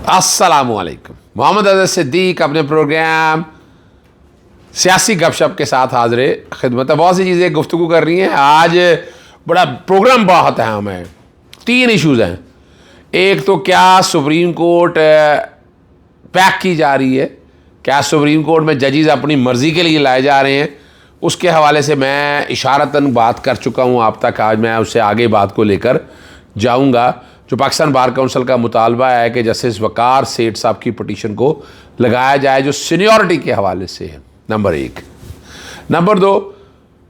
अस्सलामुअलैकुम। मोहम्मद अज़हर सिद्दीक अपने प्रोग्राम सियासी गपशप के साथ हाज़िर खिदमत है। बहुत सी चीज़ें गुफ्तगू कर रही हैं। आज बड़ा प्रोग्राम बहुत अहम है। 3 इश्यूज़ हैं। एक तो क्या सुप्रीम कोर्ट पैक की जा रही है, क्या सुप्रीम कोर्ट में जजेस अपनी मर्ज़ी के लिए लाए जा रहे हैं, उसके हवाले से मैं इशारतन बात कर चुका हूँ आप तक। आज मैं उससे आगे बात को लेकर जाऊँगा। जो पाकिस्तान बार काउंसिल का मुतालबा है कि जस्टिस वकार सेठ साहब की पटिशन को लगाया जाए, जो सीनियरिटी के हवाले से है, नंबर 1। नंबर 2,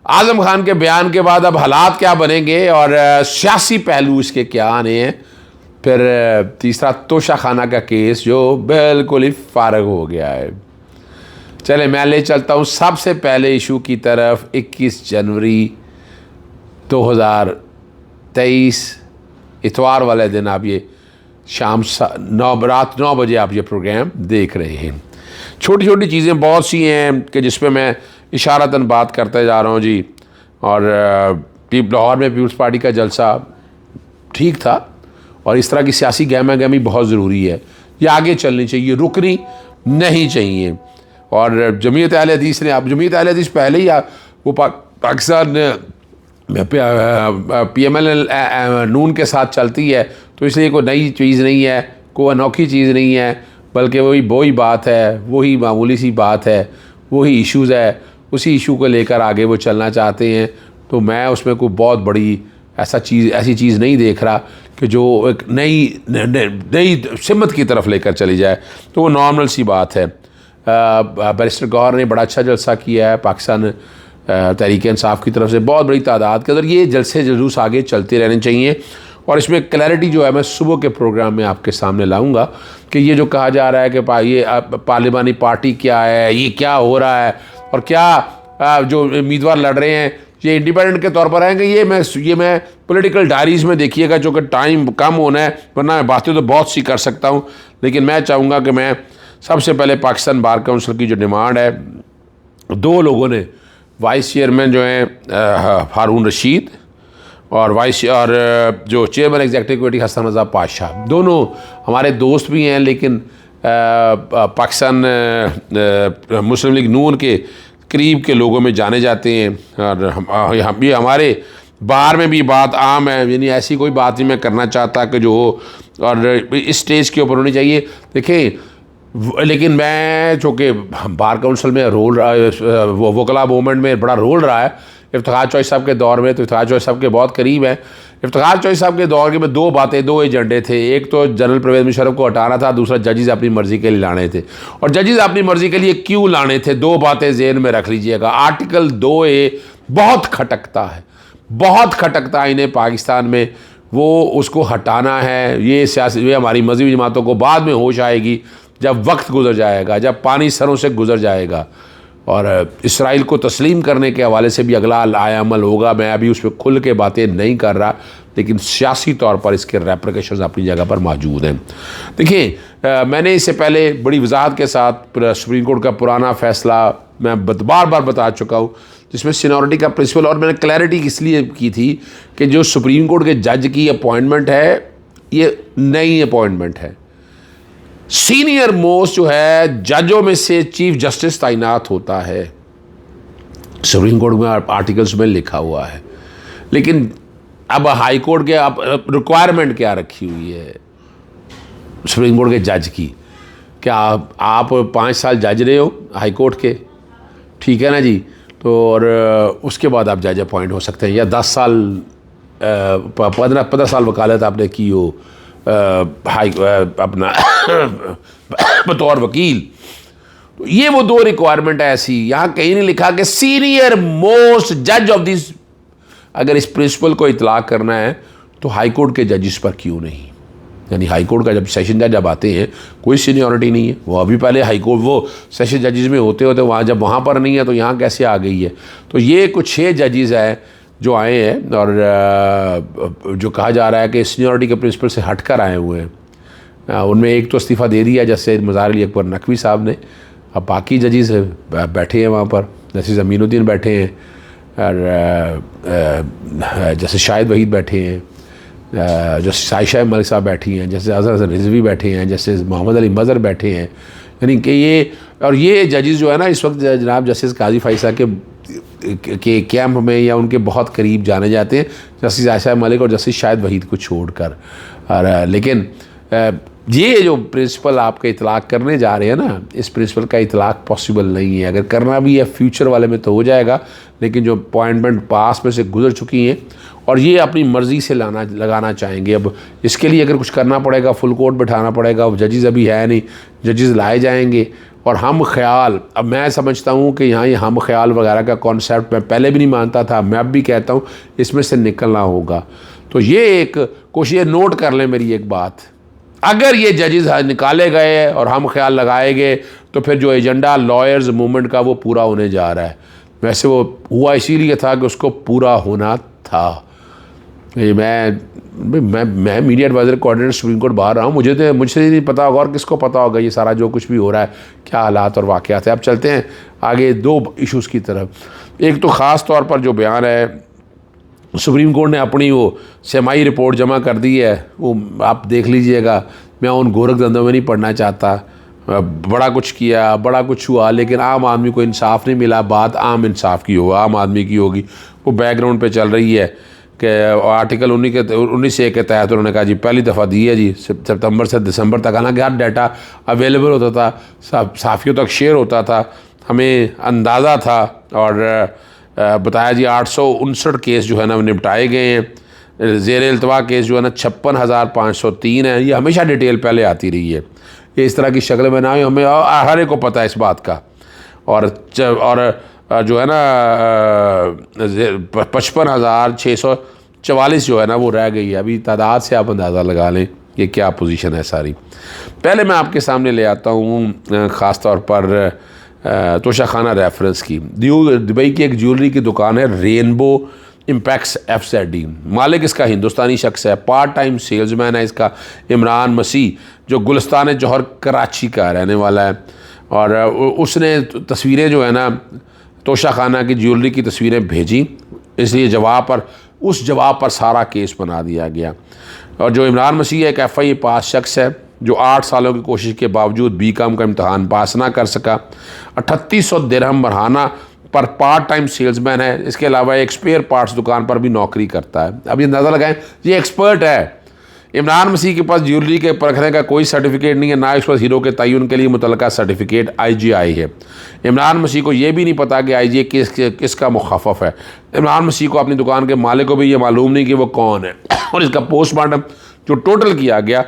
आज़म खान के बयान के बाद अब हालात क्या बनेंगे और सियासी पहलू इसके क्या आने हैं। फिर तीसरा, तोशा खाना का केस जो बिल्कुल ही फारग हो गया है। चले मैं ले चलता हूँ सबसे पहले इशू की तरफ। 21 जनवरी 2023 इतवार वाले दिन आप ये रात 9 बजे आप ये प्रोग्राम देख रहे हैं। छोटी छोटी चीज़ें बहुत सी हैं कि जिस पे मैं इशारतन बात करते जा रहा हूँ जी। और लाहौर में पीपल्स पार्टी का जलसा ठीक था और इस तरह की सियासी गहमा गहमी बहुत ज़रूरी है। ये आगे चलनी चाहिए, रुकनी नहीं चाहिए। और जमीयत अहले हदीस ने, अब जमीयत अहले हदीस पहले ही वो पाकिस्तान PML नून के साथ चलती है, तो इसलिए कोई नई चीज़ नहीं है, कोई अनोखी चीज़ नहीं है, बल्कि वही बात है, वही मामूली सी बात है, वही इश्यूज़ है, उसी इशू को लेकर आगे वो चलना चाहते हैं। तो मैं उसमें कोई बहुत बड़ी ऐसी चीज़ नहीं देख रहा कि जो एक नई सिमत की तरफ लेकर चली जाए। तो वो नॉर्मल सी बात है। बैरिस्टर गौहर ने बड़ा अच्छा जलसा किया है पाकिस्तान तहरीक इंसाफ की तरफ से, बहुत बड़ी तादाद के अंदर। ये जलसे जुलूस आगे चलते रहने चाहिए और इसमें क्लैरिटी जो है मैं सुबह के प्रोग्राम में आपके सामने लाऊंगा कि ये जो कहा जा रहा है कि ये पार्लिमानी पार्टी क्या है, ये क्या हो रहा है और क्या जो उम्मीदवार लड़ रहे हैं ये इंडिपेंडेंट के तौर पर आएंगे, ये मैं पॉलिटिकल डायरीज़ में देखिएगा, जो कि टाइम कम होना है, वरना मैं बातें तो बहुत सी कर सकता हूँ। लेकिन मैं चाहूँगा कि मैं सबसे पहले पाकिस्तान बार काउंसिल की जो डिमांड है, 2 लोगों ने, वाइस चेयरमैन जो हैं हारून रशीद और जो चेयरमैन एग्जीक्यूटिव कमेटी हसन रज़ा पाशा, दोनों हमारे दोस्त भी हैं, लेकिन पाकिस्तान मुस्लिम लीग नून के करीब के लोगों में जाने जाते हैं। और यहाँ भी हमारे बाहर में भी बात आम है, यानी ऐसी कोई बात नहीं मैं करना चाहता कि जो और इस स्टेज के ऊपर होनी चाहिए। देखें, लेकिन मैं चूँकि बार काउंसिल में वकला मूवमेंट में बड़ा रोल रहा है इफ्तिखार चौधरी साहब के दौर में, तो इफ्तिखार चौधरी साहब के बहुत करीब हैं। इफ्तिखार चौधरी साहब के दौर में 2 बातें, 2 एजेंडे थे। एक तो जनरल परवेज़ मुशर्रफ को हटाना था, दूसरा जजेस अपनी मर्ज़ी के लिए लाने थे। और जजेस अपनी मर्ज़ी के लिए क्यों लाने थे, 2 बातें ज़हन में रख लीजिएगा। आर्टिकल 2A बहुत खटकता है, बहुत खटकता है इन्हें पाकिस्तान में, वो उसको हटाना है। ये हमारी मज़हबी जमातों को बाद में होश आएगी जब वक्त गुजर जाएगा, जब पानी सरों से गुजर जाएगा। और इसराइल को तस्लीम करने के हवाले से भी अगला लाएअमल होगा। मैं अभी उस पर खुल के बातें नहीं कर रहा, लेकिन सियासी तौर पर इसके रेप्रिकेशंस अपनी जगह पर मौजूद हैं। देखिए, मैंने इससे पहले बड़ी वजाहत के साथ सुप्रीम कोर्ट का पुराना फ़ैसला मैं बार बार बता चुका हूँ, जिसमें सीनियरिटी का प्रिंसिपल, और मैंने क्लैरिटी इसलिए की थी कि जो सुप्रीम कोर्ट के जज की अपॉइंटमेंट है, ये नई अपॉइंटमेंट है। सीनियर मोस्ट जो है जजों में से चीफ जस्टिस तैनात होता है, सुप्रीम कोर्ट में आर्टिकल्स में लिखा हुआ है। लेकिन अब हाई कोर्ट के अब रिक्वायरमेंट क्या रखी हुई है सुप्रीम कोर्ट के जज की? क्या आप 5 साल जज रहे हो हाई कोर्ट के, ठीक है ना जी, तो और उसके बाद आप जज अपॉइंट हो सकते हैं, या 10 साल 15 साल वकालत आपने की हो अपना बतौर वकील। तो ये वो 2 रिक्वायरमेंट है ऐसी। यहाँ कहीं नहीं लिखा कि सीनियर मोस्ट जज ऑफ दिस। अगर इस प्रिंसिपल को इतलाक करना है तो हाई कोर्ट के जजेस पर क्यों नहीं? यानी हाई कोर्ट का जब सेशन जज जब आते हैं, कोई सीनियरिटी नहीं है, वो अभी पहले हाई कोर्ट वो सेशन जजेस में होते वहाँ, जब वहाँ पर नहीं है तो यहाँ कैसे आ गई है? तो ये कुछ 6 जजेस हैं जो आए हैं और जो कहा जा रहा है कि सीनियरिटी के प्रिंसिपल से हटकर आए हुए हैं। उनमें एक तो इस्तीफ़ा दे दिया जैसे मज़ार अली अकबर नकवी साहब ने, अब बाकी जजेस बैठे हैं वहाँ पर, जैसे ज़मीनुद्दीन बैठे हैं और जैसे शाहिद वहीद बैठे हैं, जस्टिस आयशा मलिक साहब बैठी हैं, जस्टिस अजहर हसन रिजवी बैठे हैं, जस्टिस मोहम्मद अली मज़हर बैठे हैं, यानी कि ये जजेस जो है ना इस वक्त जनाब जस्टिस काजी फाइसा के कैंप में या उनके बहुत करीब जाने जाते हैं, जस्टिस आयशा मलिक और जस्टिस शाहिद वहीद को छोड़कर। और लेकिन ये जो प्रिंसिपल आपके इतलाक़ करने जा रहे हैं ना, इस प्रिंसिपल का इतलाक़ पॉसिबल नहीं है। अगर करना भी है फ्यूचर वाले में तो हो जाएगा, लेकिन जो अपॉइंटमेंट पास में से गुजर चुकी हैं और ये अपनी मर्ज़ी से लगाना चाहेंगे। अब इसके लिए अगर कुछ करना पड़ेगा, फुल कोर्ट बैठाना पड़ेगा। अब जजेस अभी है नहीं, जजेस लाए जाएंगे। और हम ख्याल, अब मैं समझता हूँ कि यहाँ ये हम ख्याल वगैरह का कॉन्सेप्ट मैं पहले भी नहीं मानता था, मैं अब भी कहता हूँ इसमें से निकलना होगा। तो ये एक कोशिश, नोट कर लें मेरी एक बात, अगर ये जजेस निकाले गए और हम ख्याल लगाए गए तो फिर जो एजेंडा लॉयर्स मूवमेंट का वो पूरा होने जा रहा है। वैसे वो हुआ इसीलिए था कि उसको पूरा होना था। मैं media adviser coordinator supreme court बाहर रहा हूँ, मुझसे नहीं पता होगा और किसको पता होगा ये सारा जो कुछ भी हो रहा है, क्या हालात और वाक़यात है। अब चलते हैं आगे दो इशूज़ की तरफ। एक तो ख़ास तौर पर जो बयान है, सुप्रीम कोर्ट ने अपनी वो सेमाई रिपोर्ट जमा कर दी है, वो आप देख लीजिएगा। मैं उन गोरख धंधों में नहीं पढ़ना चाहता। बड़ा कुछ किया, बड़ा कुछ हुआ, लेकिन आम आदमी को इंसाफ नहीं मिला। बात आम इंसाफ की होगा, आम आदमी की होगी। वो बैकग्राउंड पे चल रही है कि आर्टिकल 19A के तहत उन्होंने कहा जी पहली दफ़ा दी है जी सितंबर से दिसंबर तक। हालांकि हर डाटा अवेलेबल होता था, साफ़ियों तक शेयर होता था, हमें अंदाज़ा था। और बताया जी 859 केस जो है ना वो निपटाए गए हैं। ज़ेर इल्तवा केस जो है ना 56,503 है। ये हमेशा डिटेल पहले आती रही है, ये इस तरह की शक्ल में ना, हमें हर एक को पता है इस बात का। और जो है ना 55,644 जो है ना वो रह गई है। अभी तादाद से आप अंदाज़ा लगा लें कि क्या पोजीशन है सारी। पहले मैं आपके सामने ले आता हूँ ख़ास तौर पर तोशाखाना रेफरेंस की। दुबई की एक ज्वेलरी की दुकान है, रेनबो इम्पैक्ट्स FZD। मालिक इसका हिंदुस्तानी शख्स है, पार्ट टाइम सेल्समैन है इसका इमरान मसीह, जो गुलिस्तान जौहर कराची का रहने वाला है। और उसने तस्वीरें जो है ना तोशाखाना की ज्वेलरी की तस्वीरें भेजी, इसलिए उस जवाब पर सारा केस बना दिया गया। और जो इमरान मसीह एक FIA पास शख्स है, जो 8 सालों की कोशिश के बावजूद BCom का इम्तहान पास ना कर सका। 3800 दिरहम मरहाना पर पार्ट टाइम सेल्समैन है। इसके अलावा एक स्पेयर पार्ट्स दुकान पर भी नौकरी करता है। अब ये अंदाज़ा लगाएं, ये एक्सपर्ट है। इमरान मसीह के पास ज्वेलरी के परखने का कोई सर्टिफिकेट नहीं है, ना इस पास हीरो के तयन के लिए मुतल्लिका सर्टिफिकेट IGI है। इमरान मसीह को ये भी नहीं पता कि IGI किसका मुखाफफ है। इमरान मसीह को अपनी दुकान के मालिक को भी ये मालूम नहीं कि वो कौन है। और इसका पोस्टमार्टम जो टोटल किया गया,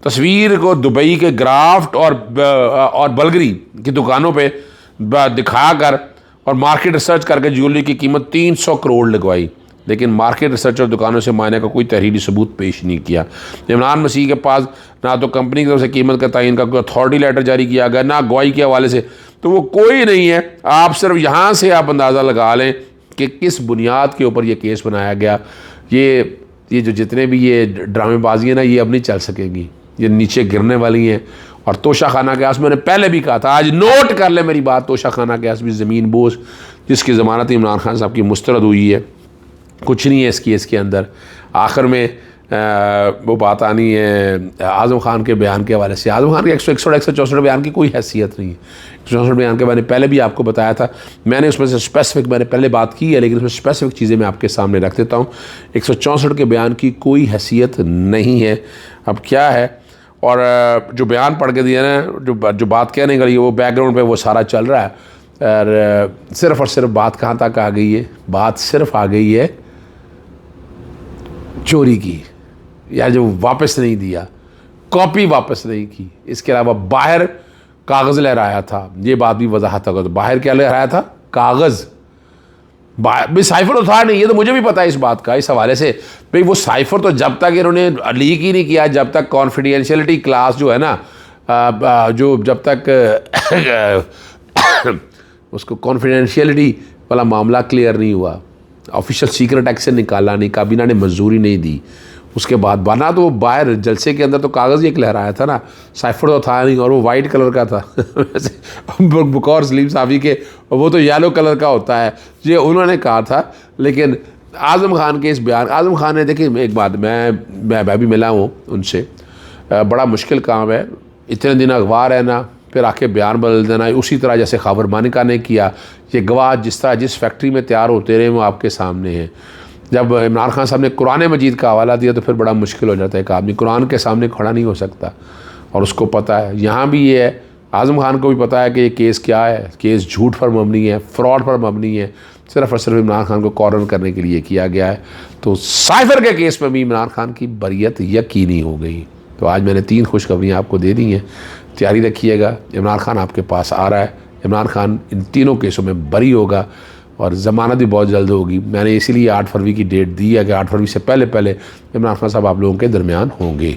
तस्वीर को दुबई के ग्राफ्ट और बलगरी की दुकानों पे दिखाकर और मार्केट रिसर्च करके ज्वेलरी की कीमत 300 करोड़ लगवाई, लेकिन मार्केट रिसर्च और दुकानों से मायने का कोई तहरीरी सबूत पेश नहीं किया। इमरान मसीह के पास ना तो कंपनी की तरफ से कीमत का तयन का कोई अथॉरिटी लेटर जारी किया गया, ना गवाही के हवाले से, तो वो कोई नहीं है। आप सिर्फ यहाँ से आप अंदाज़ा लगा लें कि किस बुनियाद के ऊपर ये केस बनाया गया। ये जो जितने भी ये ड्रामेबाजी है ना, ये अब नहीं चल सकेंगी, ये नीचे गिरने वाली हैं। और तोशाखाना के आस, मैंने पहले भी कहा था, आज नोट कर ले मेरी बात, तोशाखाना के आस भी ज़मीन बोझ जिसकी ज़मानत इमरान खान साहब की मुस्तरद हुई है, कुछ नहीं है इस केस के अंदर। आखिर में वो बात आनी है आज़म खान के बयान के हवाले से। आज़म खान के 164 बयान की कोई हैसियत नहीं है। 164 बयान के मैंने पहले भी आपको बताया था, मैंने उसमें से स्पेसिफिक मैंने पहले बात की है, लेकिन उसमें स्पेसिफिक चीज़ें मैं आपके सामने रख देता हूँ। 164 के बयान की कोई हैसियत नहीं है। अब क्या है, और जो बयान पढ़ के दिया ना, जो बात कहने के लिए वो बैकग्राउंड पे वो सारा चल रहा है। और सिर्फ़ और सिर्फ बात कहाँ तक आ गई है, बात सिर्फ आ गई है चोरी की, या जो वापस नहीं दिया, कॉपी वापस नहीं की। इसके अलावा बाहर कागज़ लहराया था, ये बात भी वजाहत होगा। तो बाहर क्या लहराया था? कागज़। भाई साइफर तो था नहीं, ये तो मुझे भी पता है इस बात का। इस हवाले से भाई वो साइफर तो जब तक इन्होंने लीक ही नहीं किया, जब तक कॉन्फिडेंशियलिटी क्लास जो है ना, जो जब तक उसको कॉन्फिडेंशियलिटी वाला मामला क्लियर नहीं हुआ, ऑफिशियल सीक्रेट एक्ट से निकाला नहीं, काबीना ने मंजूरी नहीं दी, उसके बाद बना तो वो बाहर जलसे के अंदर तो कागज़ एक लहराया था ना, साइफर तो था नहीं, और वो वाइट कलर का था। वैसे बुकौर सलीम साहबी के वो तो येलो कलर का होता है, ये उन्होंने कहा था। लेकिन आज़म खान के इस बयान, आज़म खान ने, देखिए एक बात, मैं भी मिला हूँ उनसे, बड़ा मुश्किल काम है, इतने दिन अखबार है ना, फिर आके बयान बदल देना। उसी तरह जैसे खबर मानिका ने किया, ये गवाह जिस तरह जिस फैक्ट्री में तैयार होते रहे वो आपके सामने हैं। जब इमरान खान साहब ने कुरान मजीद का हवाला दिया तो फिर बड़ा मुश्किल हो जाता है, एक आदमी कुरान के सामने खड़ा नहीं हो सकता, और उसको पता है। यहाँ भी ये है, आज़म खान को भी पता है कि ये केस क्या है, केस झूठ पर मबनी है, फ्रॉड पर मबनी है, सिर्फ और सिर्फ इमरान खान को कॉर्नर करने के लिए किया गया है। तो साइफर के केस में भी इमरान खान की बरियत यकीनी हो गई। तो आज मैंने 3 खुशखबरियाँ आपको दे दी हैं, तैयारी रखिएगा, इमरान खान आपके पास आ रहा है। इमरान खान इन तीनों केसों में बरी होगा और ज़मानत भी बहुत जल्द होगी। मैंने इसीलिए 8 फरवरी की डेट दी है कि 8 फरवरी से पहले पहले इमरान खान साहब आप लोगों के दरमियान होंगे।